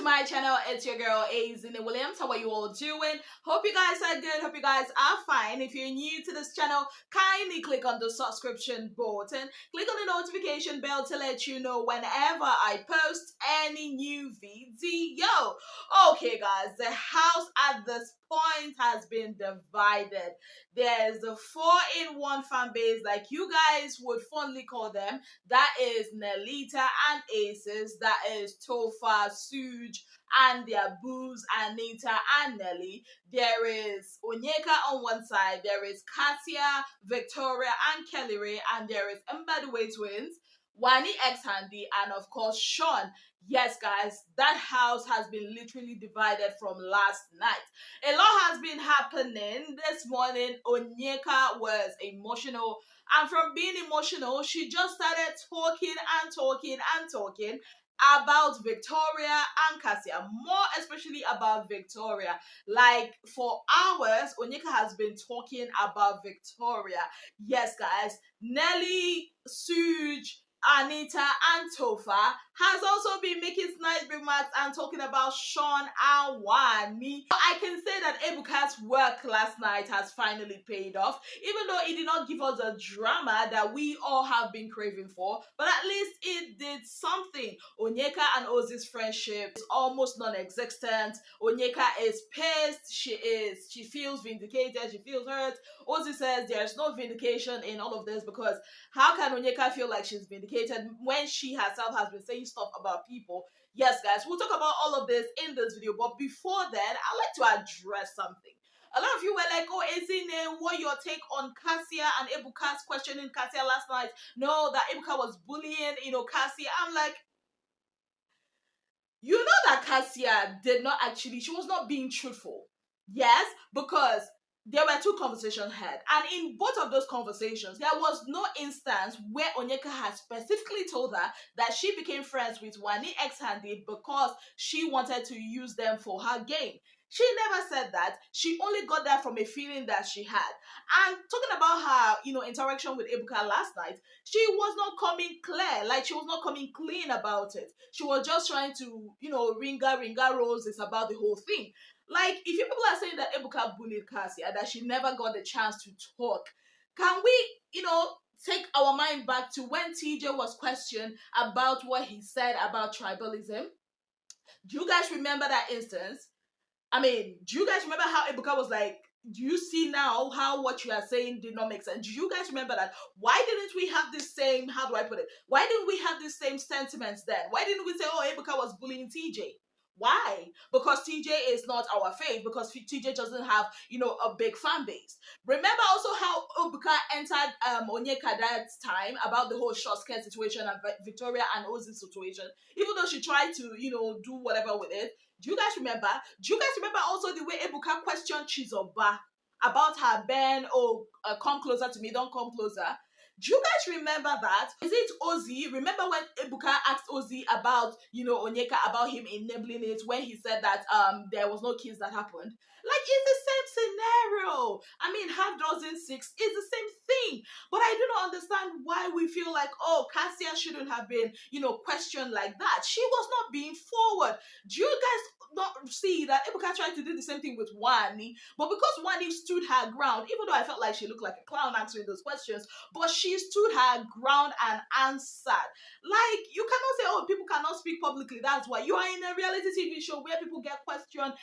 my channel. It's your girl Azine Williams. How are you all doing? Hope you guys are good. Hope you guys are fine. If you're new to this channel, kindly click on the subscription button. Click on the notification bell to let you know whenever I post any new video. Okay guys, the house at this point has been divided. There's the 4-in-1 fan base, like you guys would fondly call them. That is Nelita and Aces. That is Tofa, SOOJ, and their boos, Anita and Nelly. There is Onyeka on one side. There is Casia, Victoria, and Kelly, and there is Mbadwe twins, Wanni X Handy, and of course Shaun. Yes, guys, that house has been literally divided from last night. A lot has been happening. This morning, Onyeka was emotional. And from being emotional, she just started talking about Victoria and Kassia. More especially about Victoria. Like, for hours, Onyeka has been talking about Victoria. Yes, guys, Nelly, SOOJ, Anita and Tofa has also been making snide remarks and talking about Shaun and Wanni. I can say that Ebuka's work last night has finally paid off, even though it did not give us the drama that we all have been craving for, but at least it did something. Onyeka and Ozzy's friendship is almost non-existent. Onyeka is pissed, she feels vindicated, she feels hurt. Ozzy says there's no vindication in all of this because how can Onyeka feel like she's vindicated when she herself has been saying stuff about people? Yes, guys, we'll talk about all of this in this video, but before then, I'd like to address something. A lot of you were like, oh, Azine, what your take on Kassia and Ebuka's questioning Kassia last night? No, that Ebuka was bullying, Kassia. I'm like, you know that Kassia did not actually, she was not being truthful. Yes, because there were two conversations had, and in both of those conversations, there was no instance where Onyeka had specifically told her that she became friends with Wanni X Handy because she wanted to use them for her gain. She never said that. She only got that from a feeling that she had. And talking about her, interaction with Ebuka last night, she was not coming clear. Like, she was not coming clean about it. She was just trying to, ringa roses about the whole thing. Like, if you people are saying that Ebuka bullied Kassia, that she never got the chance to talk, can we, take our mind back to when TJ was questioned about what he said about tribalism? Do you guys remember that instance? I mean, do you guys remember how Ebuka was like, do you see now how what you are saying did not make sense? Do you guys remember that? Why didn't we have the same, how do I put it? Why didn't we have the same sentiments then? Why didn't we say, oh, Ebuka was bullying TJ? Why? Because TJ is not our fave, because TJ doesn't have, a big fan base. Remember also how Ebuka entered Onyeka that time about the whole short skirt situation and Victoria and Ozzy's situation, even though she tried to, do whatever with it. Do you guys remember? Do you guys remember also the way Ebuka questioned Chizoba about her ban, come closer to me, don't come closer? Do you guys remember that? Is it Ozzy? Remember when Ebuka asked Ozzy about, Onyeka, about him enabling it, when he said that there was no kiss that happened? Like, it's the same scenario. I mean, half dozen six is the same thing. But I do not understand why we feel like, oh, Kassia shouldn't have been, questioned like that. She was not being forward. Do you guys not see that Ebuka tried to do the same thing with Wanni? But because Wanni stood her ground, even though I felt like she looked like a clown answering those questions, but she stood her ground and answered. Like, you cannot say, oh, people cannot speak publicly. That's why you are in a reality TV show where people get questioned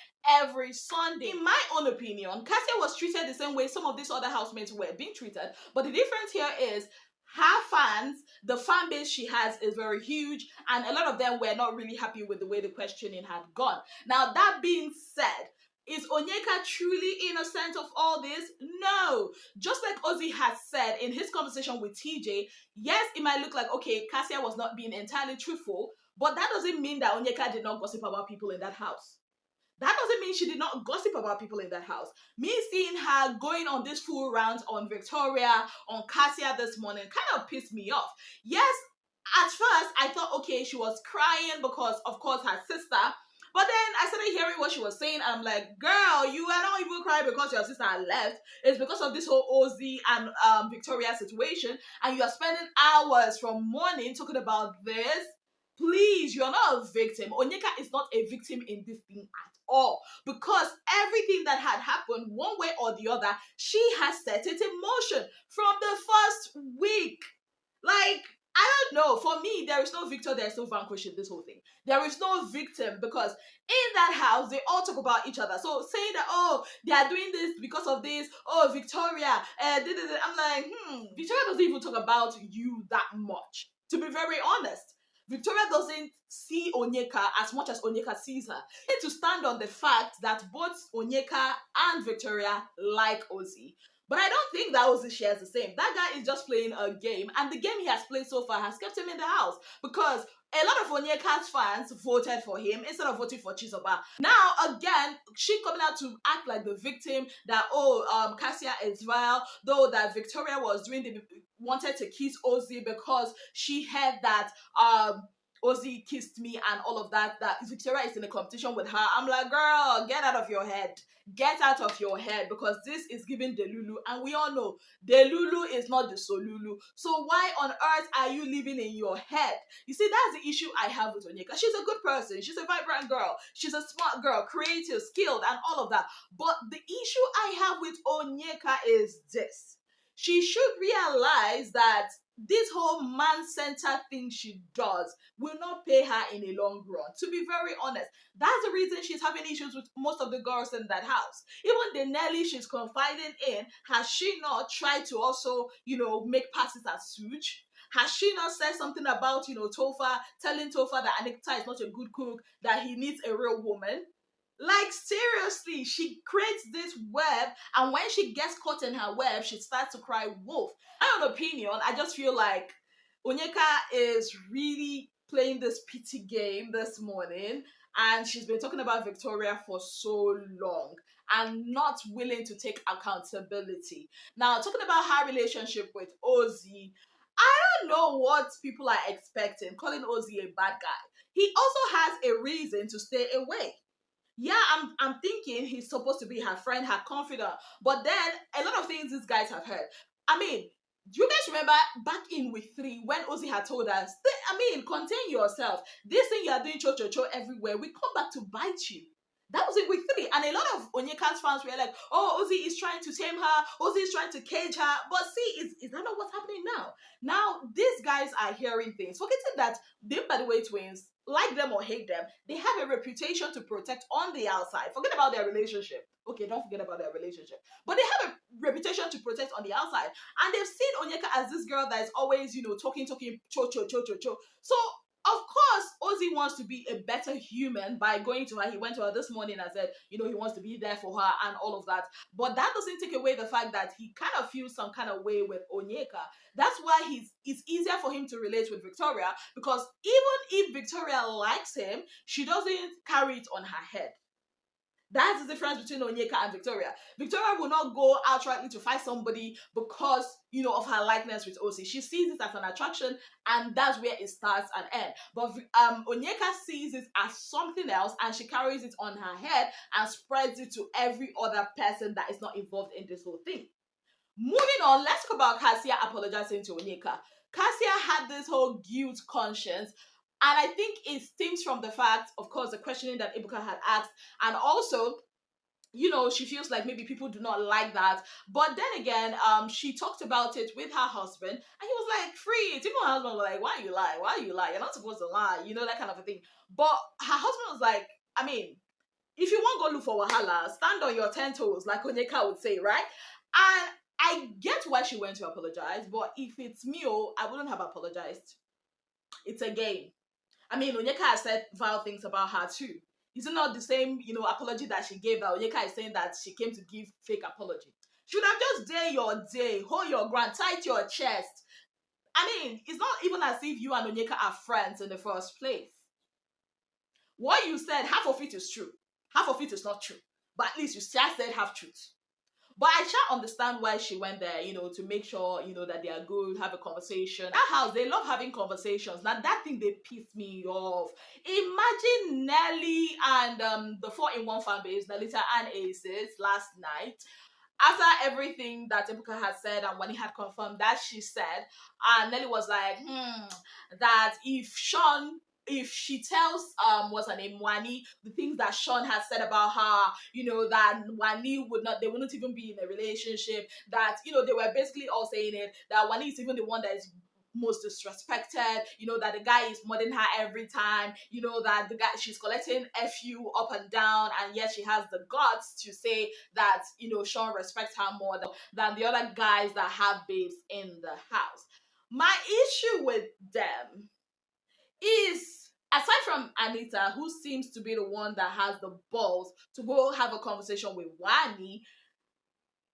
every Sunday. In my own opinion, Kassia was treated the same way some of these other housemates were being treated. But the difference here is her fans, the fan base she has is very huge, and a lot of them were not really happy with the way the questioning had gone. Now, that being said, is Onyeka truly innocent of all this? No. Just like Ozzy has said in his conversation with TJ, yes, it might look like, okay, Kassia was not being entirely truthful, but that doesn't mean that Onyeka did not gossip about people in that house. That doesn't mean she did not gossip about people in that house. Me seeing her going on this full rant on Victoria, on Kassia this morning kind of pissed me off. Yes, at first I thought, okay, she was crying because, of course, her sister. But then I started hearing what she was saying. I'm like, girl, you are not even crying because your sister left. It's because of this whole Ozzy and Victoria situation. And you are spending hours from morning talking about this. Please, you're not a victim. Onyeka is not a victim in this thing at all. Because everything that had happened, one way or the other, she has set it in motion from the first week. Like, I don't know. For me, there is no victor, there is no vanquish in this whole thing. There is no victim because in that house, they all talk about each other. So saying that, oh, they are doing this because of this, oh, Victoria, I'm like, Victoria doesn't even talk about you that much, to be very honest. Victoria doesn't see Onyeka as much as Onyeka sees her. You need to stand on the fact that both Onyeka and Victoria like Ozzy. But I don't think that Ozzy shares the same. That guy is just playing a game, and the game he has played so far has kept him in the house because a lot of Onyeka's fans voted for him instead of voting for Chizoba. Now, again, she coming out to act like the victim that, oh, Cassia is vile, though that Victoria was doing wanted to kiss Ozzy because she heard that Ozzy kissed me and all of that, that Victoria is in a competition with her. I'm like, girl, get out of your head. Get out of your head, because this is giving Delulu, and we all know Delulu is not the Solulu. So why on earth are you living in your head? You see, that's the issue I have with Onyeka. She's a good person. She's a vibrant girl. She's a smart girl, creative, skilled, and all of that. But the issue I have with Onyeka is this. She should realize that this whole man-centered thing she does will not pay her in a long run. To be very honest, that's the reason she's having issues with most of the girls in that house. Even the Nelly she's confiding in, has she not tried to also, make passes at SOOJ? Has she not said something about, Tofa, telling Tofa that Onyeka is not a good cook, that he needs a real woman? Like, seriously, she creates this web, and when she gets caught in her web, she starts to cry wolf. My own opinion, I just feel like Onyeka is really playing this pity game this morning, and she's been talking about Victoria for so long and not willing to take accountability. Now, talking about her relationship with Ozzy, I don't know what people are expecting, calling Ozzy a bad guy. He also has a reason to stay away. Yeah, I'm thinking he's supposed to be her friend, her confidant. But then a lot of things these guys have heard. I mean, do you guys remember back in week 3 when Ozzy had told us, contain yourself. This thing you are doing cho cho cho everywhere, we come back to bite you. That was in week 3. And a lot of Onyeka's fans were like, oh, Ozzy is trying to tame her. Ozzy is trying to cage her. But see, is that not what's happening now? Now, these guys are hearing things. Forgetting that they, by the way, twins, like them or hate them, they have a reputation to protect on the outside. Forget about their relationship. Okay, don't forget about their relationship. But they have a reputation to protect on the outside. And they've seen Onyeka as this girl that is always, talking, cho, cho, cho, cho, cho. So, of course, Ozzy wants to be a better human by going to her. He went to her this morning and said, he wants to be there for her and all of that. But that doesn't take away the fact that he kind of feels some kind of way with Onyeka. That's why it's easier for him to relate with Victoria, because even if Victoria likes him, she doesn't carry it on her head. That's the difference between Onyeka and Victoria. Victoria will not go outrightly to fight somebody because, of her likeness with Ozzy. She sees it as an attraction, and that's where it starts and ends. But Onyeka sees it as something else, and she carries it on her head and spreads it to every other person that is not involved in this whole thing. Moving on, let's talk about Casia apologizing to Onyeka. Casia had this whole guilt conscience, and I think it stems from the fact, of course, the questioning that Ibuka had asked, and also, she feels like maybe people do not like that. But then again, she talked about it with her husband, and he was like, free it. Even her husband was like, why you lie? Why you lie? You're not supposed to lie, that kind of a thing. But her husband was like, if you want to go look for Wahala, stand on your 10 toes, like Onyeka would say, right? And I get why she went to apologize, but if it's me, I wouldn't have apologized. It's a game. Onyeka has said vile things about her too. Is it not the same, apology that she gave, that Onyeka is saying that she came to give fake apology? She would have just day your day, hold your ground, tight your chest. It's not even as if you and Onyeka are friends in the first place. What you said, half of it is true. Half of it is not true. But at least you just said half truth. But I shall understand why she went there, to make sure, that they are good, have a conversation. That house, they love having conversations. Now, that thing, they piss me off. Imagine Nelly and the 4-in-1 fan base, Nalita and Aces, last night. After everything that Ibuka had said and when he had confirmed that she said, and Nelly was like, that if Shaun if she tells what's her name, Wanni, the things that Shaun has said about her, that Wanni they wouldn't even be in a relationship, that they were basically all saying it, that Wanni is even the one that is most disrespected, that the guy is more than her every time, that the guy, she's collecting FU up and down, and yet she has the guts to say that Shaun respects her more than the other guys that have babes in the house. My issue with them is, aside from Anita, who seems to be the one that has the balls to go have a conversation with Wanni,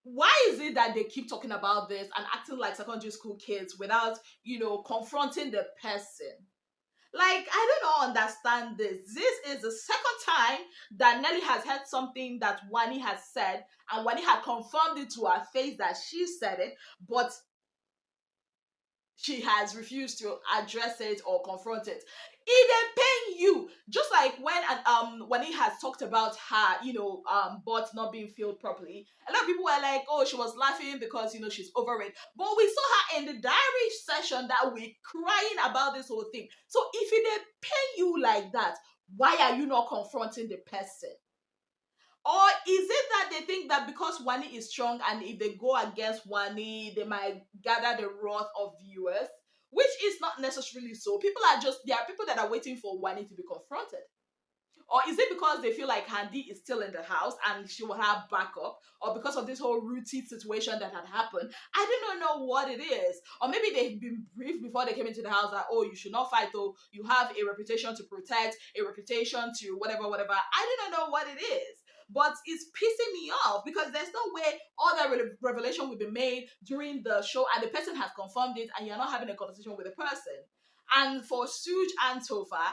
why is it that they keep talking about this and acting like secondary school kids without, confronting the person? Like, I don't understand this. This is the second time that Nelly has heard something that Wanni has said, and Wanni had confirmed it to her face that she said it, but she has refused to address it or confront it. It dey pain you. Just like when he has talked about her, butt not being filled properly. A lot of people were like, oh, she was laughing because she's over it. But we saw her in the diary session that week crying about this whole thing. So if it dey pain you like that, why are you not confronting the person? Or is it that they think that because Wanni is strong and if they go against Wanni, they might gather the wrath of viewers? Which is not necessarily so. There are people that are waiting for Wanni to be confronted. Or is it because they feel like Handy is still in the house and she will have backup? Or because of this whole routine situation that had happened? I do not know what it is. Or maybe they've been briefed before they came into the house that, oh, you should not fight, though. You have a reputation to protect, a reputation to whatever, whatever. I do not know what it is. But it's pissing me off because there's no way all that revelation will be made during the show and the person has confirmed it and you're not having a conversation with the person. And for SOOJ and Topher,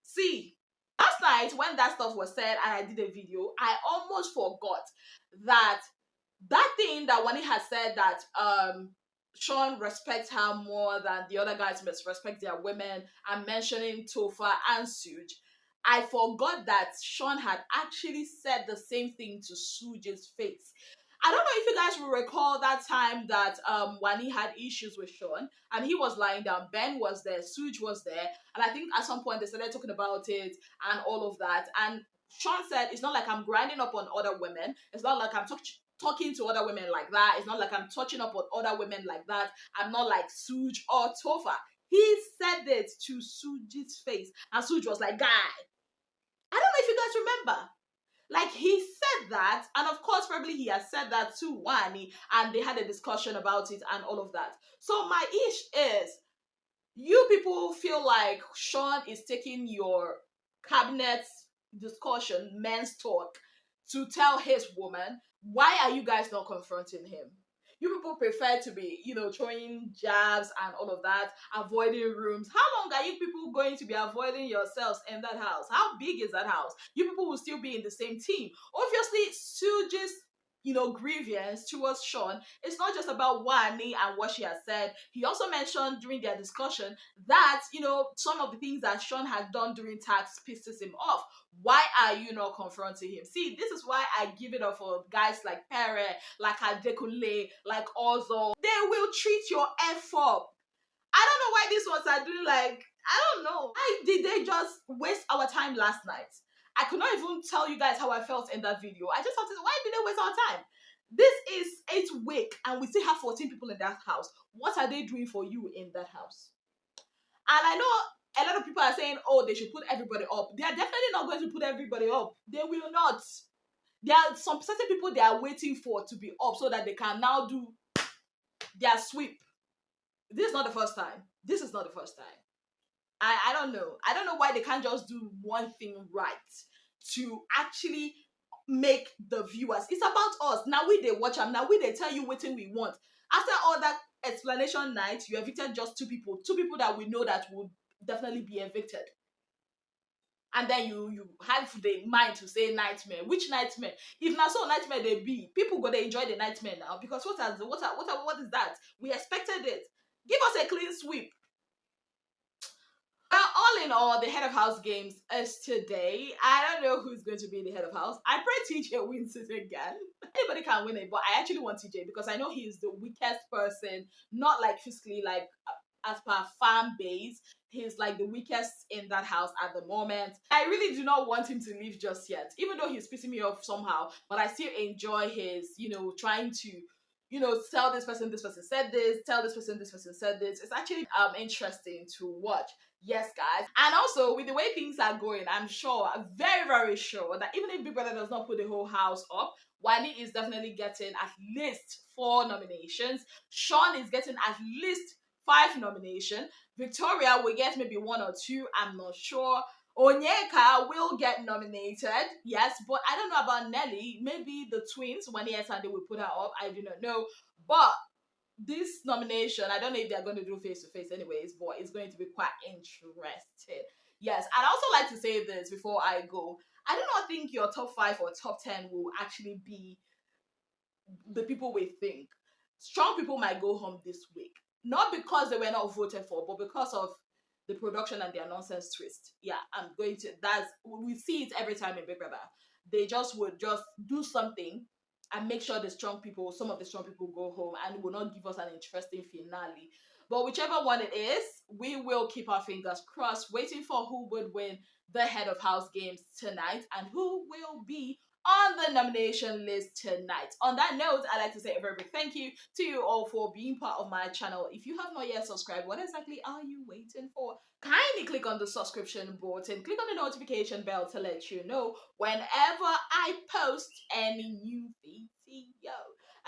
see, last night when that stuff was said and I did a video, I almost forgot that thing that Wanni has said, that Shaun respects her more than the other guys must respect their women, and mentioning Topher and SOOJ. I forgot that Shaun had actually said the same thing to SOOJ's face. I don't know if you guys will recall that time that Wanni had issues with Shaun and he was lying down. Ben was there, SOOJ was there, and I think at some point they started talking about it and all of that. And Shaun said, it's not like I'm grinding up on other women. It's not like I'm talking to other women like that. It's not like I'm touching up on other women like that. I'm not like SOOJ or Topher. He said it to SOOJ's face, and SOOJ was like, guy, I don't know if you guys remember. Like, he said that, and of course, probably he has said that to Wanni, and they had a discussion about it and all of that. So my ish is, you people feel like Shaun is taking your cabinet discussion, men's talk, to tell his woman. Why are you guys not confronting him? You people prefer to be, throwing jabs and all of that, avoiding rooms. How long are you people going to be avoiding yourselves in that house? How big is that house? You people will still be in the same team. Obviously, SOOJ's grievance towards Shaun, it's not just about Wanni and what she has said. He also mentioned during their discussion that, some of the things that Shaun had done during tax pisses him off. Why are you not confronting him? See, this is why I give it up for guys like Pere, like Adekunle, like Ozo. They will treat your F up. I don't know why these ones are doing like, I don't know. Why did they just waste our time last night? I could not even tell you guys how I felt in that video. I just thought, why did they waste our time? This is 8th week and we still have 14 people in that house. What are they doing for you in that house? And I know a lot of people are saying, oh, they should put everybody up. They are definitely not going to put everybody up. They will not. There are some certain people they are waiting for to be up so that they can now do their sweep. This is not the first time. This is not the first time. I don't know. I don't know why they can't just do one thing right to actually make the viewers. It's about us. Now we they watch them. Now we they tell you what we want. After all that explanation night, you evicted just 2 people. 2 people that we know that would definitely be evicted. And then you have the mind to say nightmare. Which nightmare? If not so nightmare they be, people go to enjoy the nightmare now. Because what is that? We expected it. Give us a clean sweep. Well, all in all, the head of house games is today. I don't know who's going to be the head of house. I pray TJ wins it again. Anybody can win it, but I actually want TJ because I know he is the weakest person, not like physically, like as per fan base, he's like the weakest in that house at the moment. I really do not want him to leave just yet, even though he's pissing me off somehow. But I still enjoy his, trying to, tell this person said this, tell this person said this. It's actually interesting to watch. Yes, guys. And also, with the way things are going, I'm very, very sure that even if Big Brother does not put the whole house up, Wanni is definitely getting at least 4 nominations. Shaun is getting at least 5 nominations. Victoria will get maybe 1 or 2, I'm not sure. Onyeka will get nominated, yes, but I don't know about Nelly. Maybe the twins, Wanni and Sunday, will put her up. I do not know. But this nomination, I don't know if they're going to do face to face anyways, but it's going to be quite interesting. Yes, I'd also like to say this before I go. I do not think your top 5 or top 10 will actually be the people we think. Strong people might go home this week. Not because they were not voted for, but because of the production and their nonsense twist. Yeah, we see it every time in Big Brother. They would just do something and make sure some of the strong people go home and will not give us an interesting finale. But whichever one it is, we will keep our fingers crossed, waiting for who would win the head of house games tonight and who will be on the nomination list tonight. On that note, I'd like to say a very big thank you to you all for being part of my channel. If you have not yet subscribed, what exactly are you waiting for? Kindly click on the subscription button, click on the notification bell to let you know whenever I post any new video.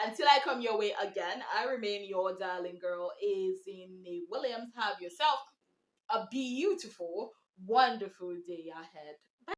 Until I come your way again, I remain your darling girl, Izzy Williams. Have yourself a beautiful, wonderful day ahead.